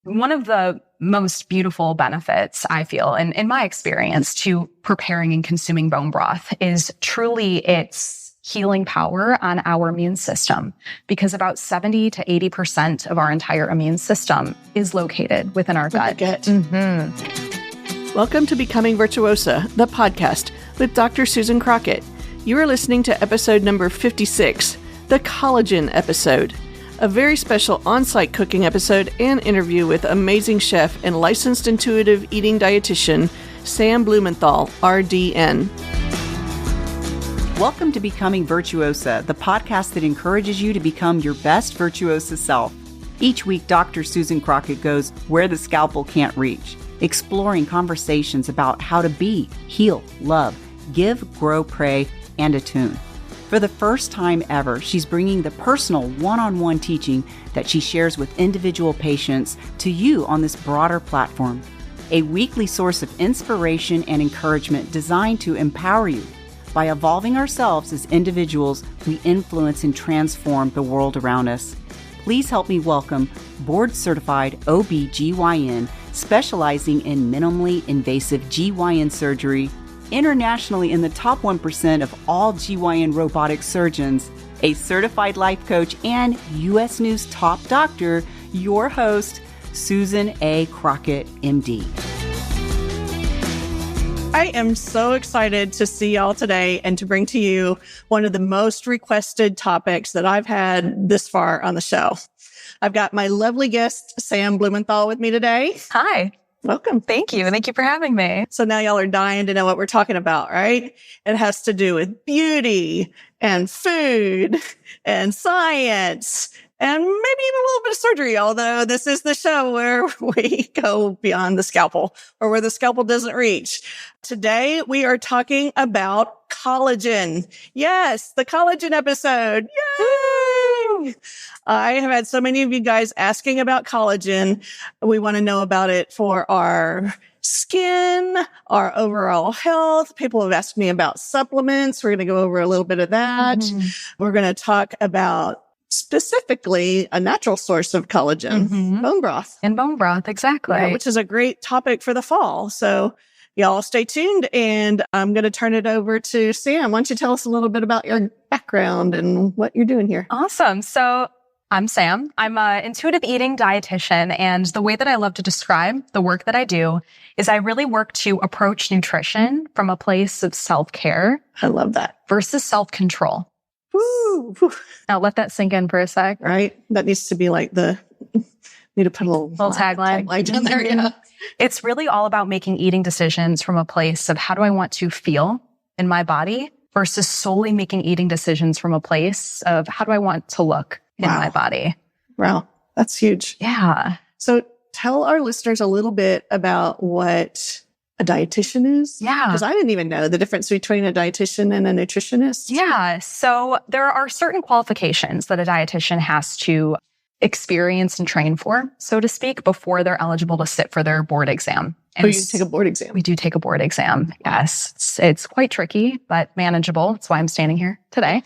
One of the most beautiful benefits, I feel, and in my experience, to preparing and consuming bone broth is truly its healing power on our immune system, because about 70 to 80% of our entire immune system is located within our gut. Welcome to Becoming Virtuosa, the podcast with Dr. Susan Crockett. You are listening to episode number 56, the Collagen episode. A very special on-site cooking episode and interview with amazing chef and licensed intuitive eating dietitian, Sam Blumenthal, RDN. Welcome to Becoming Virtuosa, the podcast that encourages you to become your best virtuosa self. Each week, Dr. Susan Crockett goes where the scalpel can't reach, exploring conversations about how to be, heal, love, give, grow, pray, and attune. For the first time ever, she's bringing the personal one-on-one teaching that she shares with individual patients to you on this broader platform. A weekly source of inspiration and encouragement designed to empower you. By evolving ourselves as individuals, we influence and transform the world around us. Please help me welcome board-certified OB/GYN specializing in minimally invasive GYN surgery, internationally in the top 1% of all GYN robotic surgeons, a certified life coach, and U.S. News top doctor, your host, Susan A. Crockett, MD. I am so excited to see y'all today and to bring to you one of the most requested topics that I've had this far on the show. I've got my lovely guest, Sam Blumenthal, with me today. Hi. Welcome. Thank you. Thank you for having me. So now y'all are dying to know what we're talking about, right? It has to do with beauty and food and science and maybe even a little bit of surgery, although this is the show where we go beyond the scalpel or where the scalpel doesn't reach. Today, we are talking about collagen. Yes, the collagen episode. Yay! I have had so many of you guys asking about collagen. We want to know about it for our skin, our overall health. People have asked me about supplements. We're going to go over a little bit of that. We're going to talk about specifically a natural source of collagen, bone broth. And bone broth, exactly. Yeah, which is a great topic for the fall. So y'all stay tuned, and I'm going to turn it over to Sam. Why don't you tell us a little bit about your background and what you're doing here? Awesome. So I'm Sam. I'm an intuitive eating dietitian, and the way that I love to describe the work that I do is I really work to approach nutrition from a place of self-care. I love that. Versus self-control. Woo! Now let that sink in for a sec. Right? That needs to be like need to put a little tagline down there. Yeah. It's really all about making eating decisions from a place of how do I want to feel in my body versus solely making eating decisions from a place of how do I want to look in my body. Wow. That's huge. Yeah. So tell our listeners a little bit about what a dietitian is. Yeah. Because I didn't even know the difference between a dietitian and a nutritionist. Yeah. So there are certain qualifications that a dietitian has to experience and train for, so to speak, before they're eligible to sit for their board exam. And you take a board exam? We do take a board exam. Yes. It's quite tricky, but manageable. That's why I'm standing here today.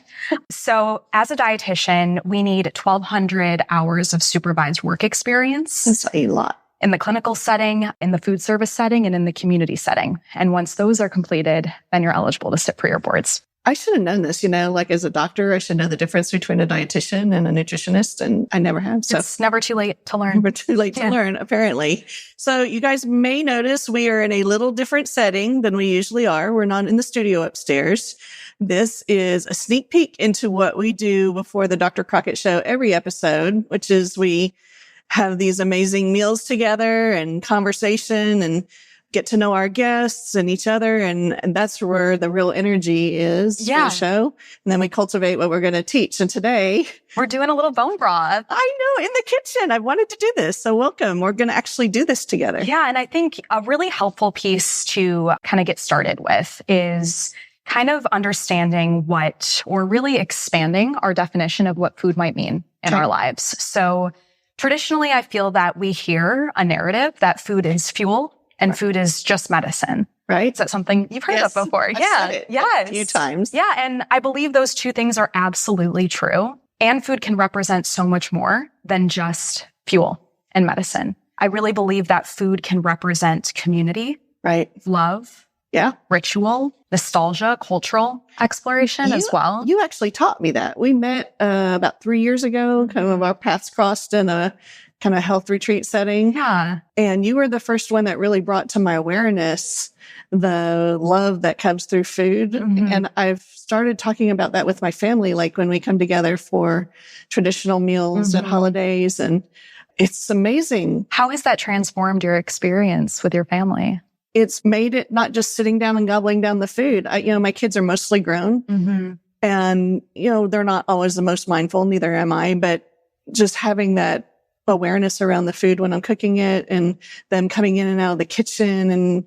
So as a dietitian, we need 1,200 hours of supervised work experience. That's a lot. In the clinical setting, in the food service setting, and in the community setting. And once those are completed, then you're eligible to sit for your boards. I should have known this, like as a doctor, I should know the difference between a dietitian and a nutritionist, and I never have. So it's never too late to learn. Never too late to learn, apparently. So you guys may notice we are in a little different setting than we usually are. We're not in the studio upstairs. This is a sneak peek into what we do before the Dr. Crockett Show every episode, which is we have these amazing meals together and conversation and get to know our guests and each other. And that's where the real energy is for the show. And then we cultivate what we're going to teach. And today we're doing a little bone broth. I know, in the kitchen. I wanted to do this. So welcome. We're going to actually do this together. Yeah. And I think a really helpful piece to kind of get started with is kind of understanding or really expanding our definition of what food might mean in our lives. So traditionally, I feel that we hear a narrative that food is fuel and food is just medicine. Right. Is that something you've heard of before? I've said it a few times. Yeah. And I believe those two things are absolutely true. And food can represent so much more than just fuel and medicine. I really believe that food can represent community, right? Love, ritual, nostalgia, cultural exploration as well. You actually taught me that. We met about 3 years ago, kind of our paths crossed in a kind of health retreat setting. Yeah. And you were the first one that really brought to my awareness the love that comes through food. Mm-hmm. And I've started talking about that with my family, like when we come together for traditional meals at holidays. And it's amazing. How has that transformed your experience with your family? It's made it not just sitting down and gobbling down the food. My kids are mostly grown and, they're not always the most mindful, neither am I, but just having that awareness around the food when I'm cooking it and them coming in and out of the kitchen, and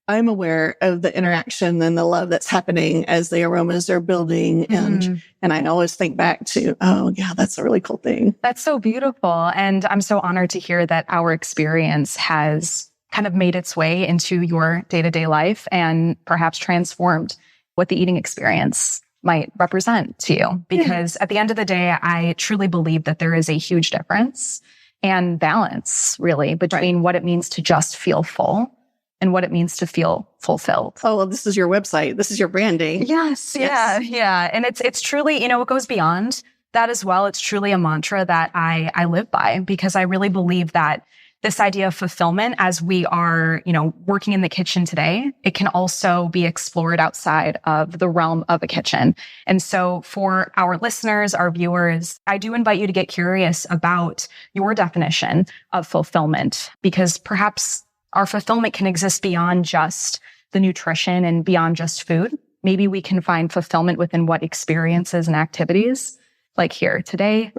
I'm aware of the interaction and the love that's happening as the aromas are building. And I always think back to, oh yeah, that's a really cool thing. That's so beautiful. And I'm so honored to hear that our experience has kind of made its way into your day-to-day life and perhaps transformed what the eating experience might represent to you. Because at the end of the day, I truly believe that there is a huge difference and balance, really, between what it means to just feel full and what it means to feel fulfilled. Oh, well, this is your website. This is your branding. Yes. Yeah. And it's truly, it goes beyond that as well. It's truly a mantra that I live by, because I really believe that this idea of fulfillment, as we are, working in the kitchen today, it can also be explored outside of the realm of a kitchen. And so for our listeners, our viewers, I do invite you to get curious about your definition of fulfillment, because perhaps our fulfillment can exist beyond just the nutrition and beyond just food. Maybe we can find fulfillment within what experiences and activities, like here today,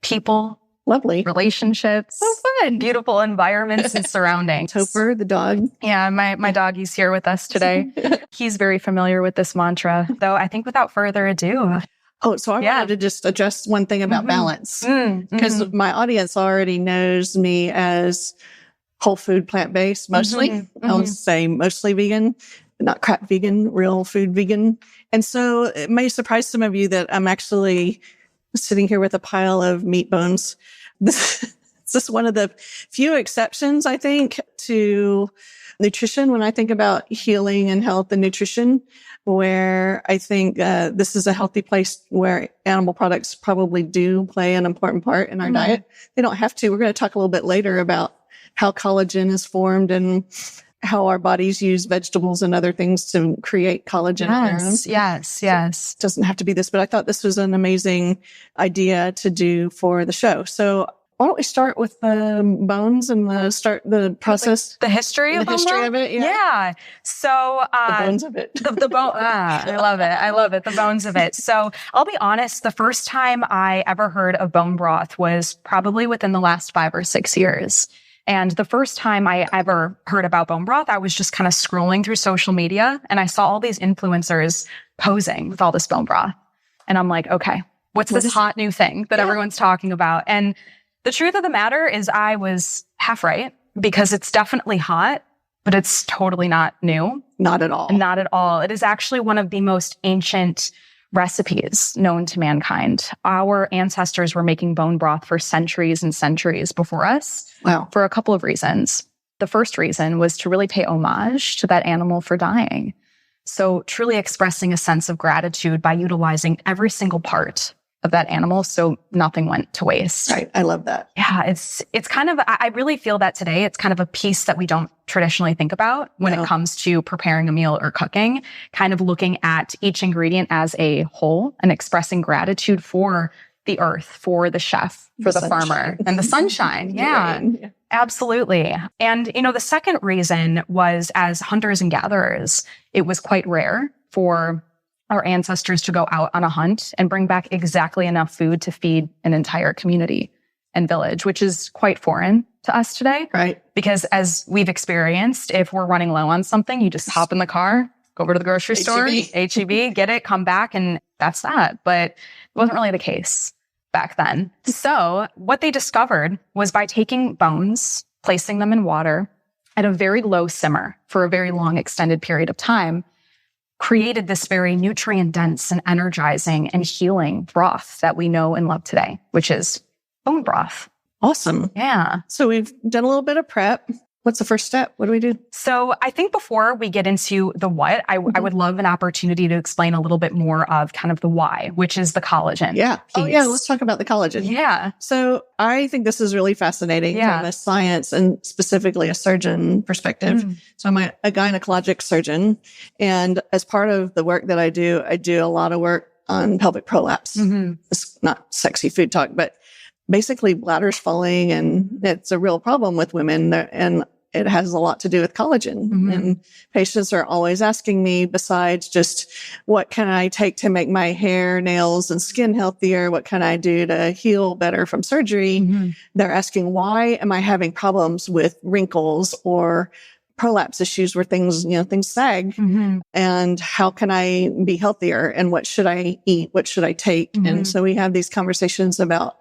people, lovely relationships, so fun, beautiful environments and surroundings. Topher, the dog. Yeah, my doggy's here with us today. He's very familiar with this mantra, though. I think without further ado. Oh, so I wanted to just address one thing about balance, because my audience already knows me as whole food, plant-based, mostly. I'll say mostly vegan, not crap vegan, real food vegan. And so it may surprise some of you that I'm actually sitting here with a pile of meat bones. This is one of the few exceptions, I think, to nutrition when I think about healing and health and nutrition, where I think this is a healthy place where animal products probably do play an important part in our diet. They don't have to. We're going to talk a little bit later about how collagen is formed and how our bodies use vegetables and other things to create collagen. Yes. So it doesn't have to be this, but I thought this was an amazing idea to do for the show. So why don't we start with the bones and start the process? The history of it. Yeah. So, the bones of it. the bone. I love it. The bones of it. So I'll be honest. The first time I ever heard of bone broth was probably within the last 5 or 6 years. And the first time I ever heard about bone broth, I was just kind of scrolling through social media and I saw all these influencers posing with all this bone broth. And I'm like, okay, what's this hot new thing that everyone's talking about? And the truth of the matter is I was half right, because it's definitely hot, but it's totally not new. Not at all. Not at all. It is actually one of the most ancient recipes known to mankind. Our ancestors were making bone broth for centuries and centuries before us. Wow. For a couple of reasons. The first reason was to really pay homage to that animal for dying. So truly expressing a sense of gratitude by utilizing every single part of that animal so nothing went to waste. Right. I love that. Yeah, it's kind of, I really feel that today it's kind of a piece that we don't traditionally think about when it comes to preparing a meal or cooking, kind of looking at each ingredient as a whole and expressing gratitude for the earth, for the chef, for the farmer, and the sunshine. Yeah, absolutely. And, the second reason was, as hunters and gatherers, it was quite rare for our ancestors to go out on a hunt and bring back exactly enough food to feed an entire community and village, which is quite foreign to us today. Right. Because as we've experienced, if we're running low on something, you just hop in the car, go over to the grocery store, H-E-B, get it, come back, and that's that. But it wasn't really the case back then. So what they discovered was by taking bones, placing them in water at a very low simmer for a very long extended period of time, created this very nutrient-dense and energizing and healing broth that we know and love today, which is bone broth. Awesome. Yeah. So we've done a little bit of prep. What's the first step? What do we do? So I think before we get into the what, I would love an opportunity to explain a little bit more of kind of the why, which is the collagen. Yeah. piece. Oh, yeah. Let's talk about the collagen. Yeah. So I think this is really fascinating from a science and specifically a surgeon perspective. So I'm a gynecologic surgeon. And as part of the work that I do a lot of work on pelvic prolapse. It's not sexy food talk, but basically bladder's falling, and it's a real problem with women. And it has a lot to do with collagen. And patients are always asking me, besides just what can I take to make my hair, nails, and skin healthier? What can I do to heal better from surgery? They're asking, why am I having problems with wrinkles or prolapse issues where things sag? And how can I be healthier? And what should I eat? What should I take? And so we have these conversations about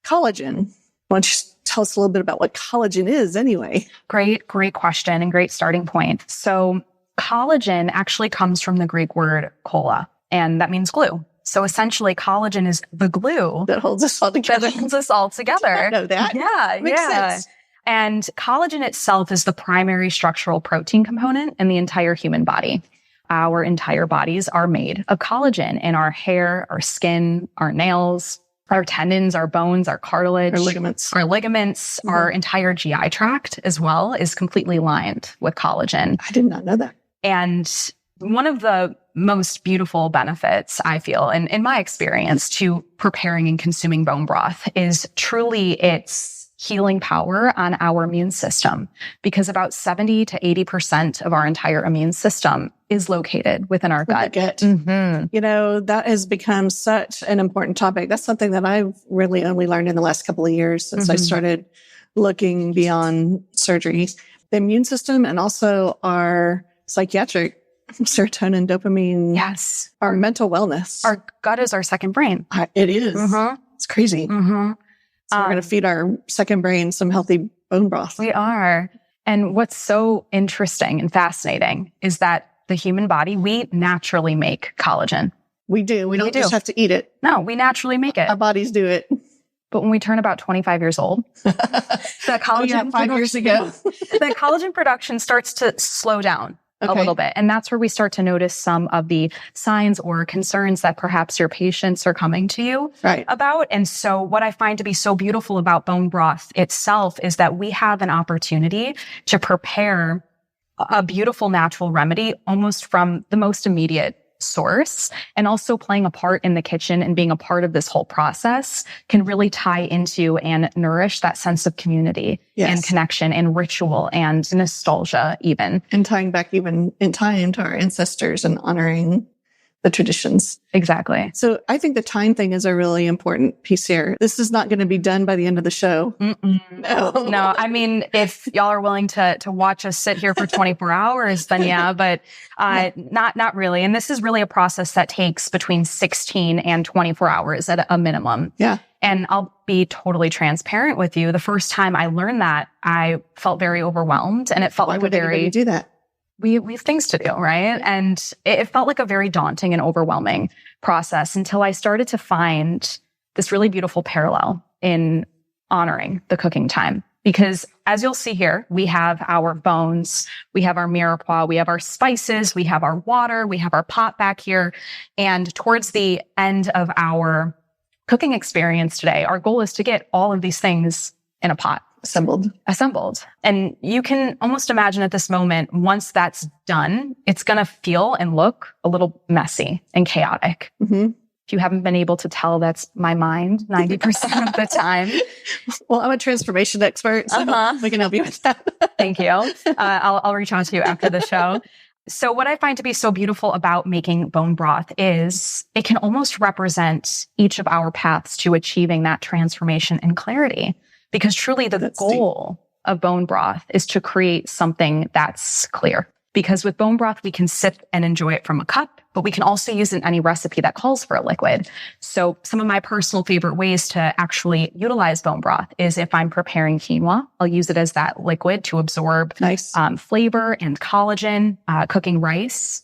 collagen. Why don't you tell us a little bit about what collagen is anyway? Great question and great starting point. So collagen actually comes from the Greek word kolla, and that means glue. So essentially collagen is the glue that holds us all together. I know that. Yeah. Makes sense. And collagen itself is the primary structural protein component in the entire human body. Our entire bodies are made of collagen, and our hair, our skin, our nails, our tendons, our bones, our cartilage, our ligaments, our entire GI tract as well is completely lined with collagen. I did not know that. And one of the most beautiful benefits, I feel, in my experience, to preparing and consuming bone broth is truly its healing power on our immune system, because about 70 to 80% of our entire immune system is located within our gut. That has become such an important topic. That's something that I've really only learned in the last couple of years since I started looking beyond surgery. The immune system and also our psychiatric serotonin, dopamine. Yes. Our mental wellness. Our gut is our second brain. It is. It's crazy. So we're going to feed our second brain some healthy bone broth. We are. And what's so interesting and fascinating is that the human body, we naturally make collagen. We do. We don't just have to eat it. No, we naturally make it. Our bodies do it. But when we turn about 25 years old, the collagen 5 years ago, the collagen production starts to slow down a little bit. And that's where we start to notice some of the signs or concerns that perhaps your patients are coming to you about. And so what I find to be so beautiful about bone broth itself is that we have an opportunity to prepare a beautiful natural remedy almost from the most immediate source, and also playing a part in the kitchen and being a part of this whole process can really tie into and nourish that sense of community and connection and ritual and nostalgia even. And tying back even in time to our ancestors and honoring the traditions. Exactly. So I think the time thing is a really important piece here. This is not going to be done by the end of the show. No. I mean, if y'all are willing to watch us sit here for 24 hours, then yeah, but not really. And this is really a process that takes between 16 and 24 hours at a minimum. Yeah. And I'll be totally transparent with you. The first time I learned that, I felt very overwhelmed, and it felt like Why would anybody do that? We have things to do, right? And it felt like a very daunting and overwhelming process until I started to find this really beautiful parallel in honoring the cooking time. Because as you'll see here, we have our bones, we have our mirepoix, we have our spices, we have our water, we have our pot back here. And towards the end of our cooking experience today, our goal is to get all of these things in a pot. Assembled. And you can almost imagine at this moment, once that's done, it's going to feel and look a little messy and chaotic. If you haven't been able to tell, that's my mind 90% of the time. Well, I'm a transformation expert, so we can help you with that. Thank you. I'll reach out to you after the show. So what I find to be so beautiful about making bone broth is it can almost represent each of our paths to achieving that transformation and clarity. Because truly the goal of bone broth is to create something that's clear. Because with bone broth, we can sip and enjoy it from a cup, but we can also use it in any recipe that calls for a liquid. So some of my personal favorite ways to actually utilize bone broth is if I'm preparing quinoa, I'll use it as that liquid to absorb flavor and collagen, cooking rice.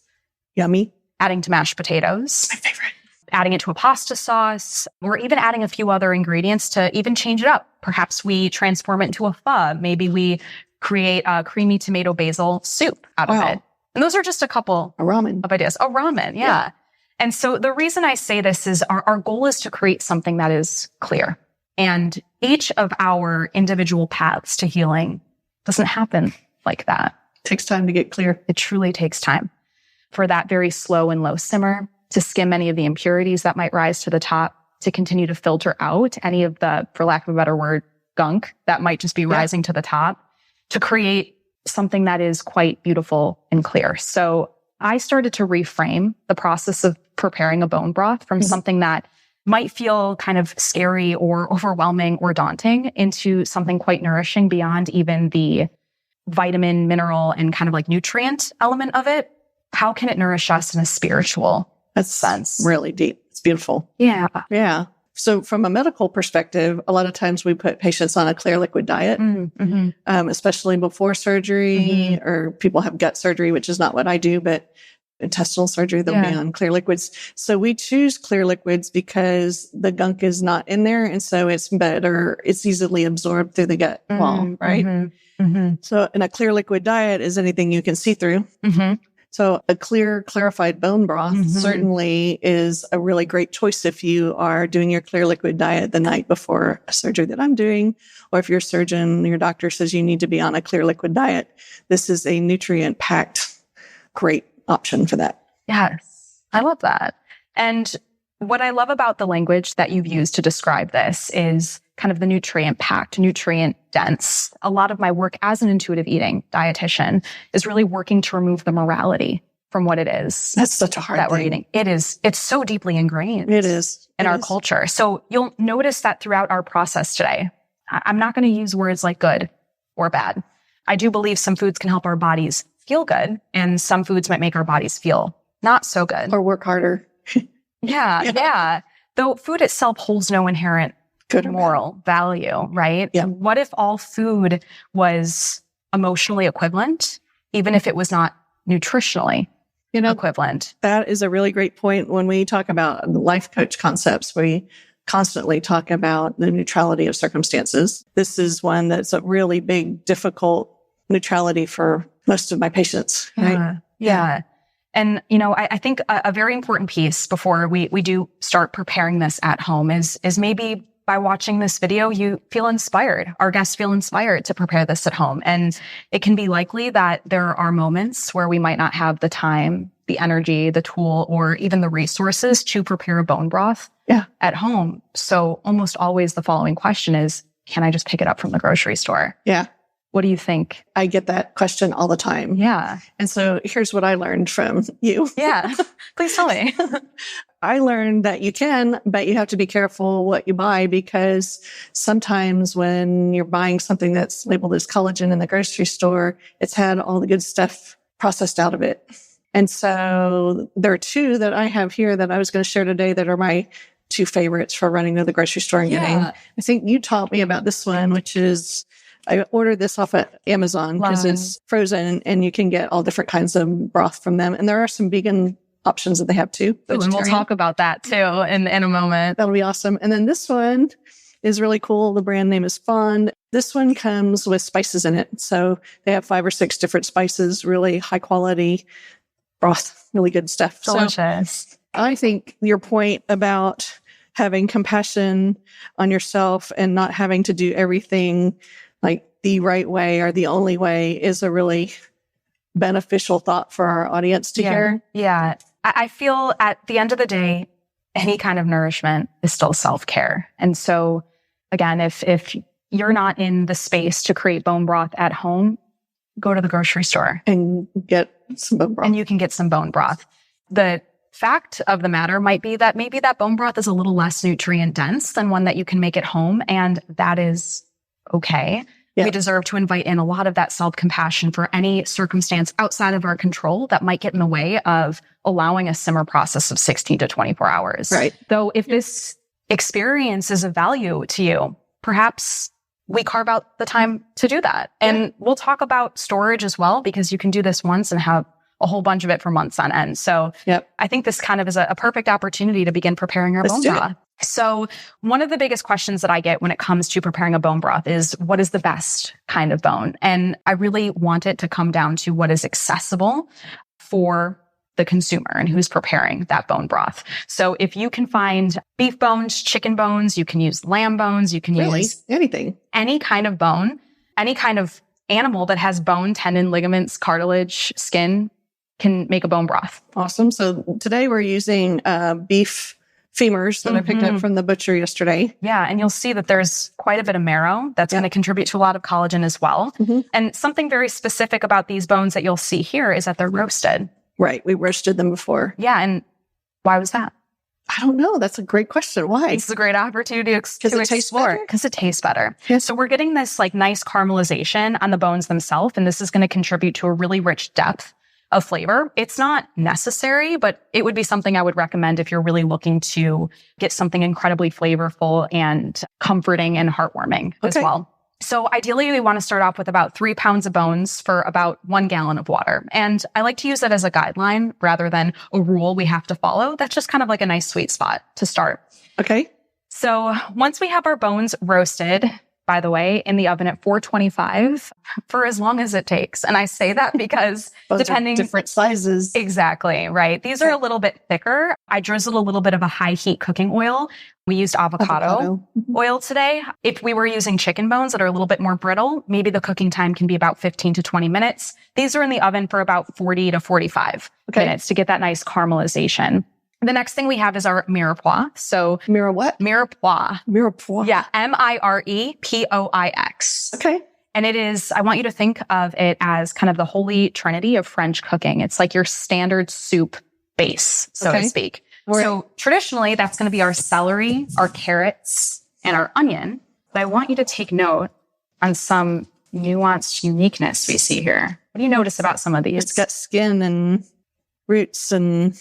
Yummy. Adding to mashed potatoes. My favorite. adding it to a pasta sauce, or even adding a few other ingredients to even change it up. Perhaps we transform it into a pho. Maybe we create a creamy tomato basil soup out of it. And those are just a couple of ideas. A ramen, yeah. And so the reason I say this is our goal is to create something that is clear. And each of our individual paths to healing doesn't happen like that. It takes time to get clear. It truly takes time for that very slow and low simmer to skim any of the impurities that might rise to the top, to continue to filter out any of the, for lack of a better word, gunk that might just be rising to the top, to create something that is quite beautiful and clear. So I started to reframe the process of preparing a bone broth from something that might feel kind of scary or overwhelming or daunting into something quite nourishing beyond even the vitamin, mineral, and kind of like nutrient element of it. How can it nourish us in a spiritual sense? Really deep. It's beautiful. Yeah. Yeah. So from a medical perspective, a lot of times we put patients on a clear liquid diet, especially before surgery, or people have gut surgery, which is not what I do, but intestinal surgery, they'll be on clear liquids. So we choose clear liquids because the gunk is not in there. And so it's better, it's easily absorbed through the gut wall, right? So in a clear liquid diet is anything you can see through. So a clear, clarified bone broth certainly is a really great choice if you are doing your clear liquid diet the night before a surgery that I'm doing, or if your surgeon, your doctor says you need to be on a clear liquid diet. This is a nutrient-packed, great option for that. Yes, I love that. And what I love about the language that you've used to describe this is kind of the nutrient-packed, nutrient-dense. A lot of my work as an intuitive eating dietitian is really working to remove the morality from what it is. That's such a hard that thing. We're eating. It is. It's so deeply ingrained. It is. In our culture. So you'll notice that throughout our process today. I'm not going to use words like good or bad. I do believe some foods can help our bodies feel good, and some foods might make our bodies feel not so good. Or work harder. Yeah. Though food itself holds no inherent good moral value, right? Yeah. What if all food was emotionally equivalent, even if it was not nutritionally equivalent? That is a really great point. When we talk about life coach concepts, we constantly talk about the neutrality of circumstances. This is one that's a really big, difficult neutrality for most of my patients, right? Yeah. And, I think a very important piece before we do start preparing this at home is maybe by watching this video, you feel inspired. Our guests feel inspired to prepare this at home. And it can be likely that there are moments where we might not have the time, the energy, the tool, or even the resources to prepare a bone broth at home. So almost always the following question is, can I just pick it up from the grocery store? Yeah. What do you think? I get that question all the time. Yeah. And so here's what I learned from you. Yeah. Please tell me. I learned that you can, but you have to be careful what you buy, because sometimes when you're buying something that's labeled as collagen in the grocery store, it's had all the good stuff processed out of it. And so there are two that I have here that I was going to share today that are my two favorites for running to the grocery store and getting. I think you taught me about this one, which is, I ordered this off of Amazon because it's frozen and you can get all different kinds of broth from them. And there are some vegan options that they have too. Ooh, and we'll talk about that too in a moment. That'll be awesome. And then this one is really cool. The brand name is Fond. This one comes with spices in it. So they have 5 or 6 different spices, really high quality broth, really good stuff. Delicious. So I think your point about having compassion on yourself and not having to do everything like the right way or the only way is a really beneficial thought for our audience to hear. Yeah. I feel at the end of the day, any kind of nourishment is still self-care. And so again, if you're not in the space to create bone broth at home, go to the grocery store and get some bone broth. And you can get some bone broth. The fact of the matter might be that maybe that bone broth is a little less nutrient dense than one that you can make at home. And that is okay. Yeah. We deserve to invite in a lot of that self-compassion for any circumstance outside of our control that might get in the way of allowing a simmer process of 16 to 24 hours. Right. Though if this experience is of value to you, perhaps we carve out the time to do that. And we'll talk about storage as well, because you can do this once and have a whole bunch of it for months on end. So I think this kind of is a perfect opportunity to begin preparing your bone broth. So one of the biggest questions that I get when it comes to preparing a bone broth is, what is the best kind of bone? And I really want it to come down to what is accessible for the consumer and who's preparing that bone broth. So if you can find beef bones, chicken bones, you can use lamb bones, you can use anything, any kind of bone, any kind of animal that has bone, tendon, ligaments, cartilage, skin can make a bone broth. Awesome. So today we're using beef femurs that I picked up from the butcher yesterday. Yeah. And you'll see that there's quite a bit of marrow that's going to contribute to a lot of collagen as well. And something very specific about these bones that you'll see here is that they're roasted. Right. We roasted them before. Yeah. And why was that? I don't know. That's a great question. Why? It's a great opportunity to explore because it tastes better. Yeah. So we're getting this like nice caramelization on the bones themselves. And this is going to contribute to a really rich depth of flavor. It's not necessary, but it would be something I would recommend if you're really looking to get something incredibly flavorful and comforting and heartwarming as well. So ideally, we want to start off with about 3 pounds of bones for about 1 gallon of water. And I like to use that as a guideline rather than a rule we have to follow. That's just kind of like a nice sweet spot to start. Okay. So once we have our bones roasted, by the way, in the oven at 425 for as long as it takes. And I say that because depending different sizes. Exactly, right. These are a little bit thicker. I drizzled a little bit of a high heat cooking oil. We used avocado oil today. If we were using chicken bones that are a little bit more brittle, maybe the cooking time can be about 15 to 20 minutes. These are in the oven for about 40 to 45 minutes to get that nice caramelization. The next thing we have is our mirepoix. So what? Mirepoix. Mirepoix. Yeah. Mirepoix. Okay. And it is, I want you to think of it as kind of the holy trinity of French cooking. It's like your standard soup base, so to speak. So traditionally, that's going to be our celery, our carrots, and our onion. But I want you to take note on some nuanced uniqueness we see here. What do you notice about some of these? It's got skin and roots and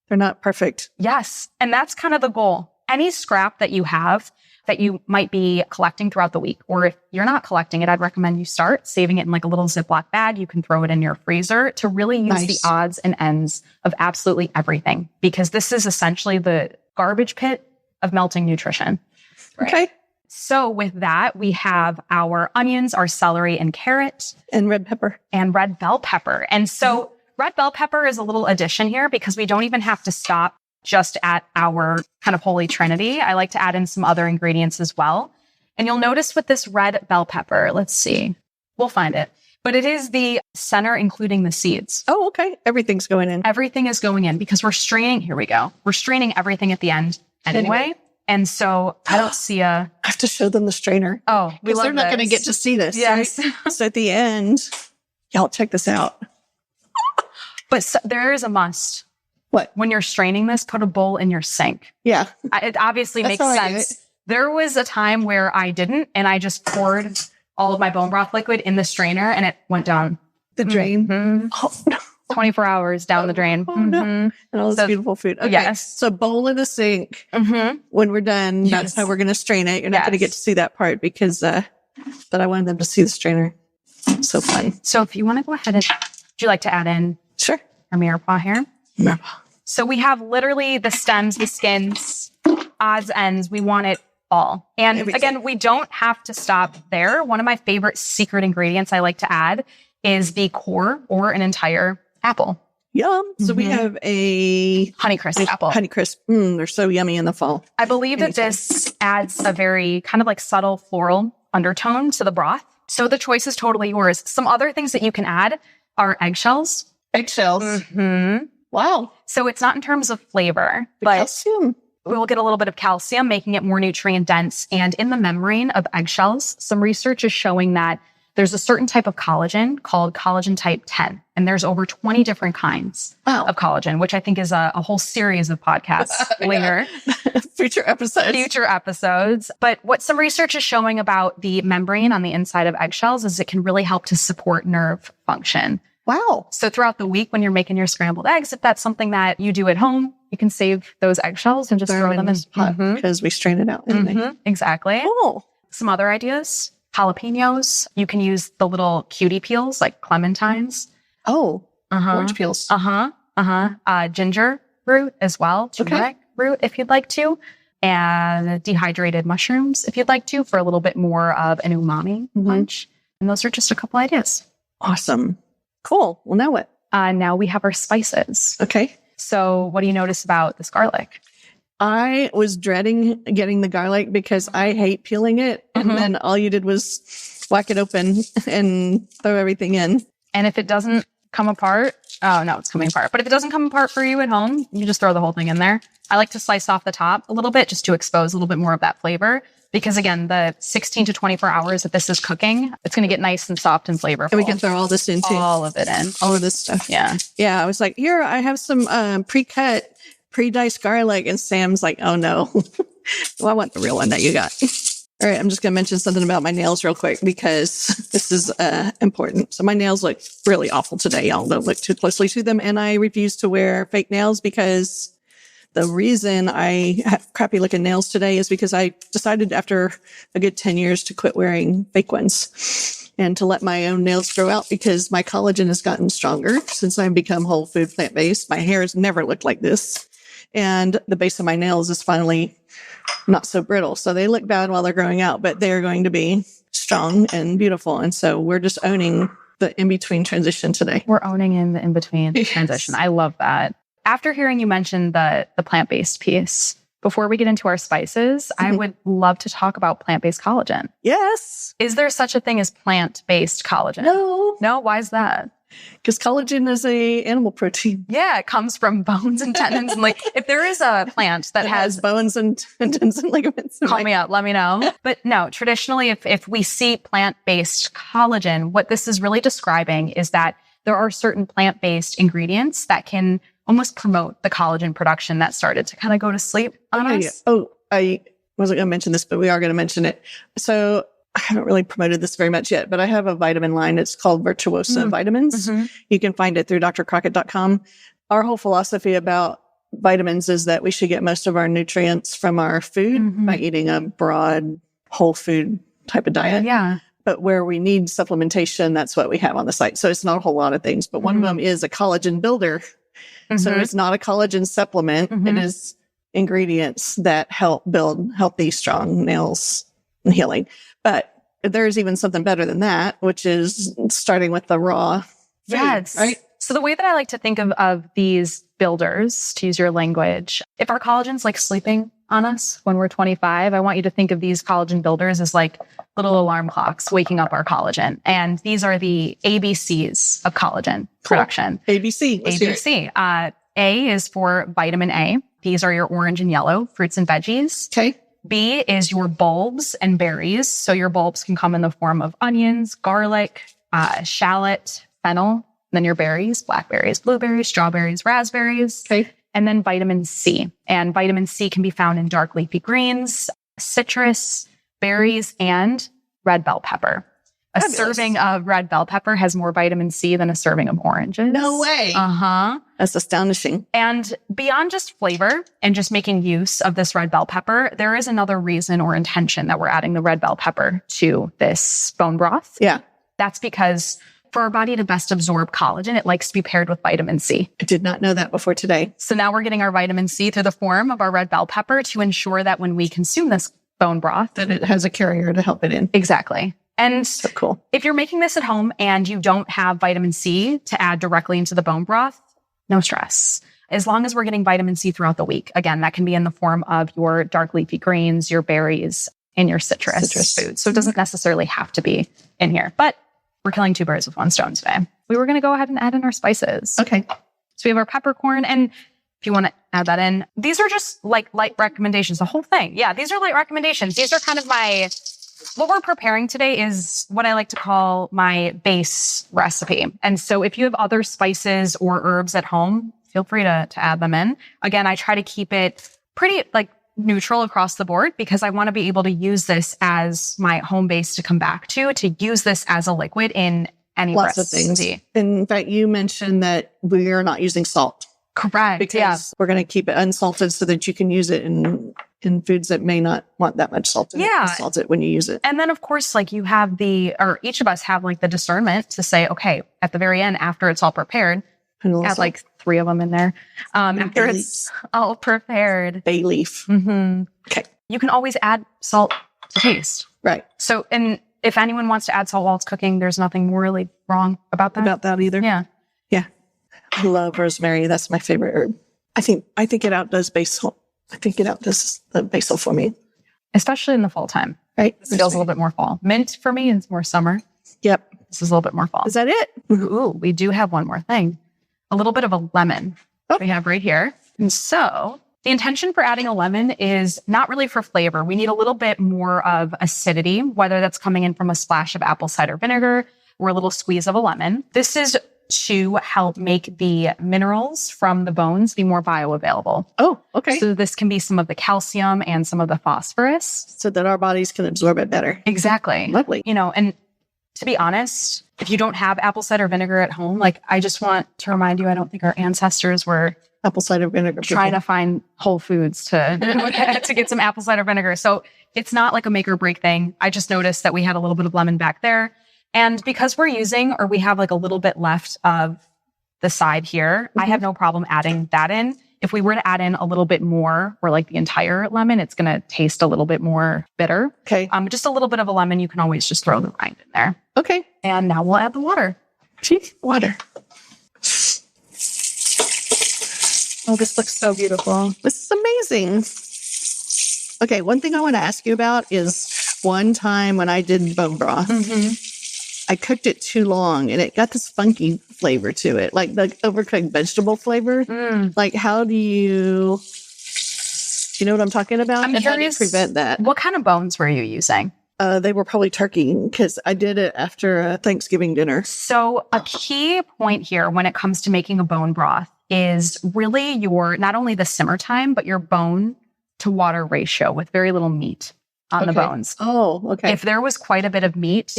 they're not perfect. Yes. And that's kind of the goal. Any scrap that you have that you might be collecting throughout the week, or if you're not collecting it, I'd recommend you start saving it in like a little Ziploc bag. You can throw it in your freezer to really use the odds and ends of absolutely everything, because this is essentially the garbage pit of melting nutrition. Right? Okay. So with that, we have our onions, our celery and carrot. And red pepper. And red bell pepper. And so red bell pepper is a little addition here because we don't even have to stop just at our kind of holy trinity. I like to add in some other ingredients as well. And you'll notice with this red bell pepper, let's see, we'll find it. But it is the center, including the seeds. Oh, okay. Everything's going in. Everything is going in because we're straining. Here we go. We're straining everything at the end anyway. And so I don't see I have to show them the strainer. Oh, because they're not going to get to see this. Yes. Right? So at the end, y'all check this out. But there is a must. What? When you're straining this, put a bowl in your sink. Yeah. It obviously makes sense. There was a time where I didn't, and I just poured all of my bone broth liquid in the strainer, and it went down the drain. Mm-hmm. Oh, no. 24 hours down the drain. Oh, no. And all this beautiful food. Okay. Yes. So bowl in the sink. When we're done, that's how we're going to strain it. You're not going to get to see that part because, but I wanted them to see the strainer. So fun. So if you want to go ahead and, would you like to add in? Sure. Our mirepoix here? Mirepoix. So we have literally the stems, the skins, odds, ends. We want it all. And again, we don't have to stop there. One of my favorite secret ingredients I like to add is the core or an entire apple. Yum. So we have a Honeycrisp apple. Honeycrisp. They're so yummy in the fall. I believe that this adds a very kind of like subtle floral undertone to the broth. So the choice is totally yours. Some other things that you can add are eggshells. Eggshells. Wow. So it's not in terms of flavor, but calcium. We'll get a little bit of calcium, making it more nutrient dense. And in the membrane of eggshells, some research is showing that there's a certain type of collagen called collagen type 10. And there's over 20 different kinds of collagen, which I think is a whole series of podcasts later. Future episodes. But what some research is showing about the membrane on the inside of eggshells is it can really help to support nerve function. Wow. So throughout the week when you're making your scrambled eggs, if that's something that you do at home, you can save those eggshells and just throw them in this pot because we strain it out. Exactly. Cool. Some other ideas. Jalapenos. You can use the little cutie peels like clementines. Oh, Orange peels. Ginger root as well. Turmeric root if you'd like to. And dehydrated mushrooms if you'd like to for a little bit more of an umami punch. And those are just a couple ideas. Awesome. Cool. Well, now what? Now we have our spices. Okay. So what do you notice about this garlic? I was dreading getting the garlic because I hate peeling it. And then all you did was whack it open and throw everything in. And if it doesn't come apart, oh no, it's coming apart. But if it doesn't come apart for you at home, you just throw the whole thing in there. I like to slice off the top a little bit just to expose a little bit more of that flavor. Because again, the 16 to 24 hours that this is cooking, it's going to get nice and soft and flavorful. And we can throw all this in too. All of it in. All of this stuff. Yeah. Yeah. I was like, here, I have some pre-cut, pre-diced garlic. And Sam's like, oh no. Well, I want the real one that you got. All right. I'm just going to mention something about my nails real quick because this is important. So my nails look really awful today. Y'all don't look too closely to them. And I refuse to wear fake nails because the reason I have crappy looking nails today is because I decided after a good 10 years to quit wearing fake ones and to let my own nails grow out because my collagen has gotten stronger since I've become whole food plant-based. My hair has never looked like this. And the base of my nails is finally not so brittle. So they look bad while they're growing out, but they're going to be strong and beautiful. And so we're just owning the in-between transition today. We're owning in the in-between transition. I love that. After hearing you mention the plant-based piece, before we get into our spices, I would love to talk about plant-based collagen. Yes. Is there such a thing as plant-based collagen? No. No? Why is that? Because collagen is a animal protein. Yeah, it comes from bones and tendons. And like, if there is a plant that has bones and tendons and ligaments. Call me up. Let me know. But no, traditionally, if we see plant-based collagen, what this is really describing is that there are certain plant-based ingredients that can almost promote the collagen production that started to kind of go to sleep on us. Yeah. Oh, I wasn't going to mention this, but we are going to mention it. So I haven't really promoted this very much yet, but I have a vitamin line. It's called Virtuosa Vitamins. You can find it through drcrockett.com. Our whole philosophy about vitamins is that we should get most of our nutrients from our food by eating a broad whole food type of diet. Yeah. But where we need supplementation, that's what we have on the site. So it's not a whole lot of things, but one of them is a collagen builder. So it's not a collagen supplement. It is ingredients that help build healthy, strong nails and healing. But there's even something better than that, which is starting with the raw food, yes. right? So the way that I like to think of these builders, to use your language, if our collagen's like sleeping on us when we're 25, I want you to think of these collagen builders as like little alarm clocks waking up our collagen. And these are the ABCs of collagen production. ABC. ABC. A is for vitamin A. These are your orange and yellow fruits and veggies. Okay. B is your bulbs and berries. So your bulbs can come in the form of onions, garlic, shallot, fennel. And then your berries, blackberries, blueberries, strawberries, raspberries. Okay. And then vitamin C. And vitamin C can be found in dark leafy greens, citrus, berries, and red bell pepper. A serving of red bell pepper has more vitamin C than a serving of oranges. No way. That's astonishing. And beyond just flavor and just making use of this red bell pepper, there is another reason or intention that we're adding the red bell pepper to this bone broth. Yeah. That's because for our body to best absorb collagen, it likes to be paired with vitamin C. I did not know that before today. So now we're getting our vitamin C through the form of our red bell pepper to ensure that when we consume this bone broth, that it has a carrier to help it in. Exactly. And so cool. If you're making this at home and you don't have vitamin C to add directly into the bone broth, no stress. As long as we're getting vitamin C throughout the week. Again, that can be in the form of your dark leafy greens, your berries, and your citrus foods. So it doesn't necessarily have to be in here. But we're killing two birds with one stone today. We were going to go ahead and add in our spices. Okay. So we have our peppercorn. And if you want to add that in, these are just like light recommendations, the whole thing. Yeah, these are light recommendations. These are kind of what we're preparing today is what I like to call my base recipe. And so if you have other spices or herbs at home, feel free to add them in. Again, I try to keep it pretty neutral across the board because I want to be able to use this as my home base to come back to use this as a liquid in any lots recipe. of things. In fact, you mentioned that we are not using salt. Correct. Because we're going to keep it unsalted so that you can use it in foods that may not want that much salt in it. Salt it when you use it. And then of course, like you have each of us have like the discernment to say, okay, at the very end, after it's all prepared, Add like 3 of them in there. After it's all prepared. Bay leaf. Okay. You can always add salt to taste. Right. So, and if anyone wants to add salt while it's cooking, there's nothing really wrong about that. About that either. Yeah. Yeah. I love rosemary. That's my favorite herb. I think it outdoes basil. I think it outdoes the basil for me. Especially in the fall time. Right. It feels a little bit more fall. Mint for me is more summer. Yep. This is a little bit more fall. Is that it? Ooh, we do have one more thing. A little bit of a lemon we have right here. And so the intention for adding a lemon is not really for flavor. We need a little bit more of acidity, whether that's coming in from a splash of apple cider vinegar or a little squeeze of a lemon. This is to help make the minerals from the bones be more bioavailable. Oh, okay. So this can be some of the calcium and some of the phosphorus. So that our bodies can absorb it better. Exactly. Lovely. You know, and to be honest, if you don't have apple cider vinegar at home, like I just want to remind you, I don't think our ancestors were apple cider vinegar trying to find Whole Foods to get some apple cider vinegar. So it's not like a make or break thing. I just noticed that we had a little bit of lemon back there. And because we have like a little bit left of the side here, I have no problem adding that in. If we were to add in a little bit more or like the entire lemon, it's going to taste a little bit more bitter. Okay. Just a little bit of a lemon. You can always just throw the rind in there. Okay. And now we'll add the water. Water. Oh, this looks so beautiful. This is amazing. Okay. One thing I want to ask you about is one time when I did bone broth, I cooked it too long and it got this funky flavor to it, like the overcooked vegetable flavor. Like, how do you know what I'm talking about? I'm and curious, how do you prevent that? What kind of bones were you using? They were probably turkey because I did it after a Thanksgiving dinner. So a key point here when it comes to making a bone broth is really your, not only the simmer time, but your bone to water ratio with very little meat on the bones. Oh, okay. If there was quite a bit of meat,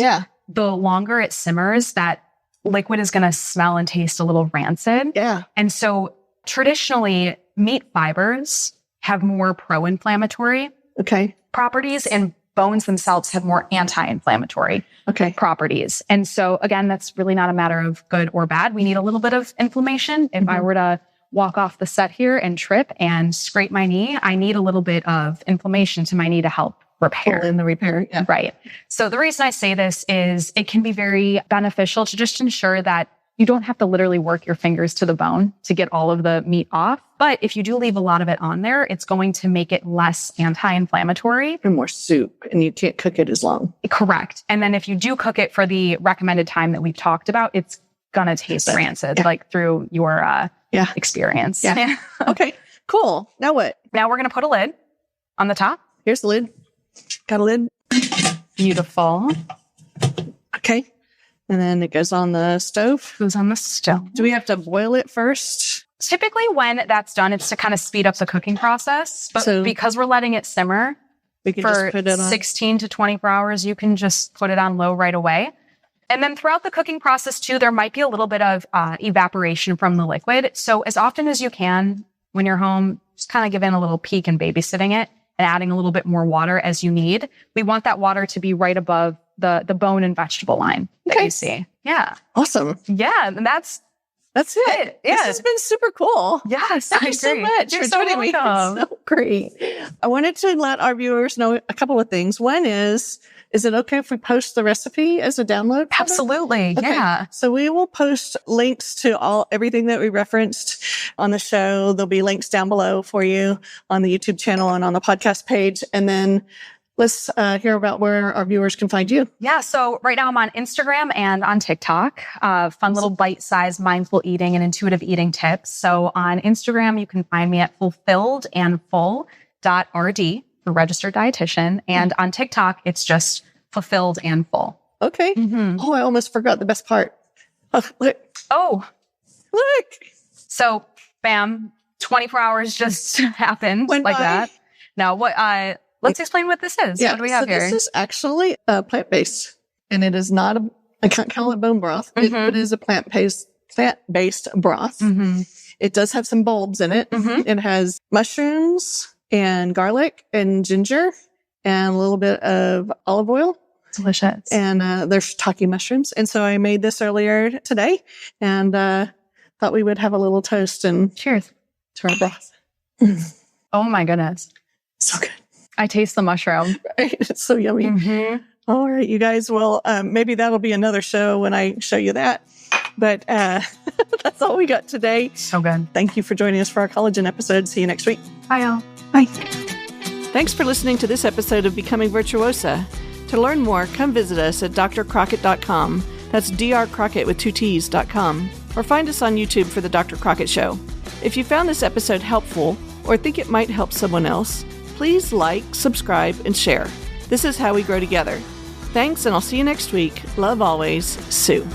the longer it simmers, that liquid is going to smell and taste a little rancid. Yeah. And so traditionally, meat fibers have more pro-inflammatory properties, and bones themselves have more anti-inflammatory properties. And so again, that's really not a matter of good or bad. We need a little bit of inflammation. If I were to walk off the set here and trip and scrape my knee, I need a little bit of inflammation to my knee to help repair. Pull in the repair. Yeah. Right. So the reason I say this is it can be very beneficial to just ensure that you don't have to literally work your fingers to the bone to get all of the meat off. But if you do leave a lot of it on there, it's going to make it less anti-inflammatory. And more soup, and you can't cook it as long. Correct. And then if you do cook it for the recommended time that we've talked about, it's going to taste rancid, like through your experience. Yeah. Okay, cool. Now what? Now we're going to put a lid on the top. Here's the lid. Got a lid. Beautiful. Okay. And then it goes on the stove. Goes on the stove. Do we have to boil it first? Typically when that's done, it's to kind of speed up the cooking process. But because we're letting it simmer we can for just put it on 16 to 24 hours, you can just put it on low right away. And then throughout the cooking process too, there might be a little bit of evaporation from the liquid. So as often as you can, when you're home, just kind of give in a little peek and babysitting it and adding a little bit more water as you need. We want that water to be right above the bone and vegetable line that you see. Yeah. Awesome. Yeah. And that's it. Yeah. This has been super cool. Yes. Thank you so much You're for so joining me. welcome. So great. I wanted to let our viewers know a couple of things. One is it okay if we post the recipe as a download? Absolutely. Okay. Yeah. So we will post links to everything that we referenced on the show. There'll be links down below for you on the YouTube channel and on the podcast page. And then let's hear about where our viewers can find you. Yeah. So right now I'm on Instagram and on TikTok. Fun little bite-sized mindful eating and intuitive eating tips. So on Instagram, you can find me at fulfilledandfull.rd, the registered dietitian. And on TikTok, it's just fulfilled and full. Okay. Mm-hmm. Oh, I almost forgot the best part. Oh, look. Oh, look. So bam, 24 hours just happened like that. Now what, let's explain what this is. Yeah, what do we have here? This is actually plant-based, and it is not I can't call it bone broth. It is a plant-based broth. Mm-hmm. It does have some bulbs in it. Mm-hmm. It has mushrooms and garlic and ginger and a little bit of olive oil. Delicious. And there's shiitake mushrooms. And so I made this earlier today and thought thought we would have a little toast and cheers to our broth. Oh my goodness. So good. I taste the mushroom. Right? It's so yummy. Mm-hmm. All right, you guys. Well, maybe that'll be another show when I show you that. But that's all we got today. So good. Thank you for joining us for our collagen episode. See you next week. Bye, y'all. Bye. Thanks for listening to this episode of Becoming Virtuosa. To learn more, come visit us at drcrockett.com. That's drcrockett with 2 T's.com. Or find us on YouTube for The Dr. Crockett Show. If you found this episode helpful or think it might help someone else, please like, subscribe, and share. This is how we grow together. Thanks, and I'll see you next week. Love always, Sue.